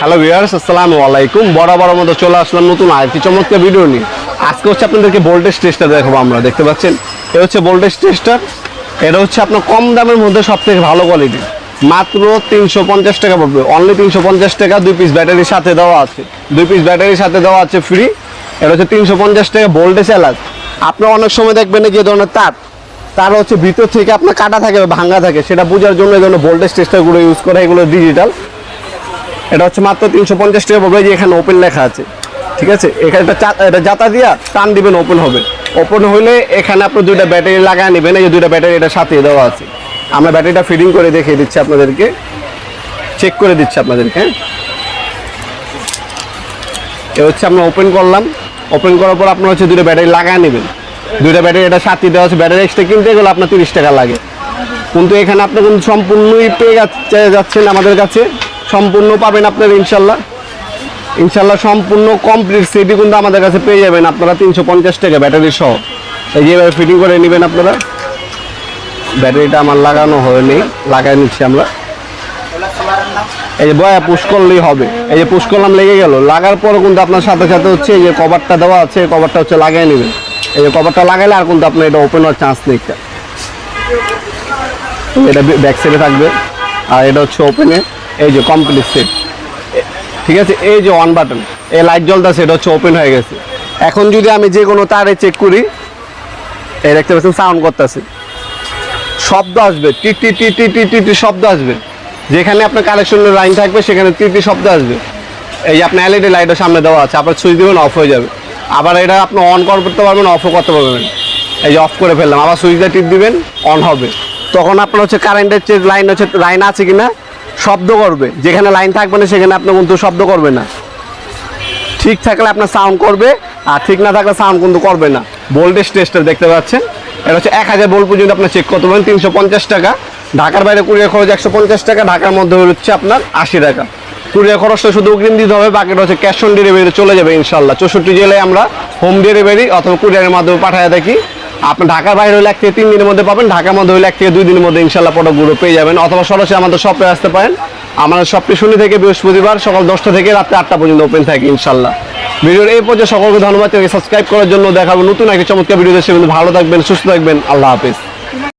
Hello viewers, আসসালামু আলাইকুম। বরাবর মতো চলে আসলাম নতুন আরেকটি চমৎকার ভিডিও নিয়ে। আজকে হচ্ছে আপনাদেরকে ভোল্টেজ টেস্টার দেখাবো। আমরা দেখতে পাচ্ছেন এটা হচ্ছে ভোল্টেজ টেস্টার। এটা হচ্ছে আপনার কম দামের মধ্যে সব থেকে ভালো কোয়ালিটি, মাত্র 350 টাকা পড়বে। অনলি 350 টাকা। 2 পিস ব্যাটারির সাথে দেওয়া আছে, 2 পিস ব্যাটারির সাথে দেওয়া আছে ফ্রি। এটা হচ্ছে 350 টাকা ভোল্টেজ এলাচ। আপনার অনেক সময় দেখবেন যে ধরনের তার হচ্ছে ভিতর থেকে আপনার কাটা থাকে বা ভাঙা থাকে, সেটা বোঝার জন্য এই ধরনের ভোল্টেজ টেস্টারগুলো ইউজ করে। এগুলো ডিজিটাল। এটা হচ্ছে মাত্র 350 টাকা পড়বে। যে এখানে ওপেন লেখা আছে, ঠিক আছে। এখানে এটা জাতা দিয়া টান দিবেন, ওপেন হবে। ওপেন হলে এখানে আপনি 2টা ব্যাটারি লাগায় নেবেন। এই যে 2টা ব্যাটারি এটা সাথে দেওয়া আছে। আমরা ব্যাটারিটা ফিটিং করে দেখিয়ে দিচ্ছি আপনাদেরকে, চেক করে দিচ্ছি আপনাদেরকে। এ হচ্ছে আমরা ওপেন করলাম। ওপেন করার পর আপনার হচ্ছে 2টা ব্যাটারি লাগায় নেবেন। 2টা ব্যাটারি এটা সাথে দেওয়া আছে। ব্যাটারি এক্সট্রা কিনতে গেলে আপনার 30 টাকা লাগে, কিন্তু এখানে আপনি কিন্তু সম্পূর্ণই পেয়ে যাচ্ছেন আমাদের কাছে। সম্পূর্ণ পাবেন আপনার ইনশাল্লাহ সম্পূর্ণ কমপ্লিট সেটই কিন্তু আমাদের কাছে পেয়ে যাবেন আপনারা 350 টাকা ব্যাটারি সহ। এই যেভাবে ফিটিং করে নেবেন আপনারা। ব্যাটারিটা আমার লাগানো হয়নি, লাগাই নিচ্ছি আমরা। এই যে বয়া পুশ করলেই হবে। এই যে পুশ করলাম, লেগে গেল। লাগার পর কিন্তু আপনার সাথে সাথে হচ্ছে এই যে কভারটা দেওয়া আছে, কভারটা হচ্ছে লাগাই নেবেন। এই যে কভারটা লাগাইলে আর কিন্তু আপনার এটা ওপেন হওয়ার চান্স নেই। এটা ব্যাক সাইডে থাকবে, আর এটা হচ্ছে ওপেনে। এই যে কমপ্লিট সেট, ঠিক আছে। এই যে অন বাটন, এই লাইট জ্বলতেছে, এটা হচ্ছে ওপেন হয়ে গেছে। এখন যদি আমি যে কোনো তারে চেক করি, এই দেখতে পাচ্ছেন সাউন্ড করতেছে, শব্দ আসবে, টিটি টিটি টিটি শব্দ আসবে। যেখানে আপনার কানেকশনের লাইন থাকবে সেখানে টিটি শব্দ আসবে। এই যে আপনার এলইডি লাইটের সামনে দেওয়া আছে, আপনার সুইচ দিবেন, অফ হয়ে যাবে। আবার এটা আপনি অন করতে পারবেন, অফও করতে পারবেন। এই যে অফ করে ফেললাম, আবার সুইচটা টিপ দিবেন, অন হবে। তখন আপনার হচ্ছে কারেন্টের যে লাইন আছে কিনা শব্দ করবে। যেখানে লাইন থাকবে না সেখানে আপনার কিন্তু শব্দ করবে না। ঠিক থাকলে আপনার সাউন্ড করবে, আর ঠিক না থাকলে সাউন্ড কিন্তু করবে না। ভোল্টেজ টেস্টার দেখতে পাচ্ছেন। এটা হচ্ছে 1000 ভোল্ট পর্যন্ত আপনার চেক করতে পারেন। 350 টাকা। ঢাকার বাইরে কুরিয়ার খরচ 150 টাকা। ঢাকার মধ্যে হচ্ছে আপনার 80 টাকা। কুরিয়ার খরচটা শুধু অগ্রিম দিতে হবে, বাকিটা হচ্ছে ক্যাশ অন ডেলিভারিতে চলে যাবে ইনশাল্লাহ। 64 জেলায় আমরা হোম ডেলিভারি অথবা কুরিয়ারের মাধ্যমে পাঠিয়ে থাকি। আপনি ঢাকার বাইরে হলে 1 থেকে 3 দিনের মধ্যে পাবেন। ঢাকার মধ্যে হলে 1 থেকে 2 দিনের মধ্যে ইনশাল্লাহ প্রোডাক্টগুলো পেয়ে যাবেন। অথবা সরাসরি আমাদের শপে আসতে পারেন। আমাদের শপটি শনি থেকে বৃহস্পতিবার সকাল 10টা থেকে রাত্রে 8টা পর্যন্ত ওপেন থাকে ইনশাল্লাহ। ভিডিওর এই পর্যায়ে সকলকে ধন্যবাদ। সাবস্ক্রাইব করার জন্য। দেখাবো নতুন একটা চমৎকার ভিডিও। ভালো থাকবেন, সুস্থ থাকবেন। আল্লাহ হাফেজ।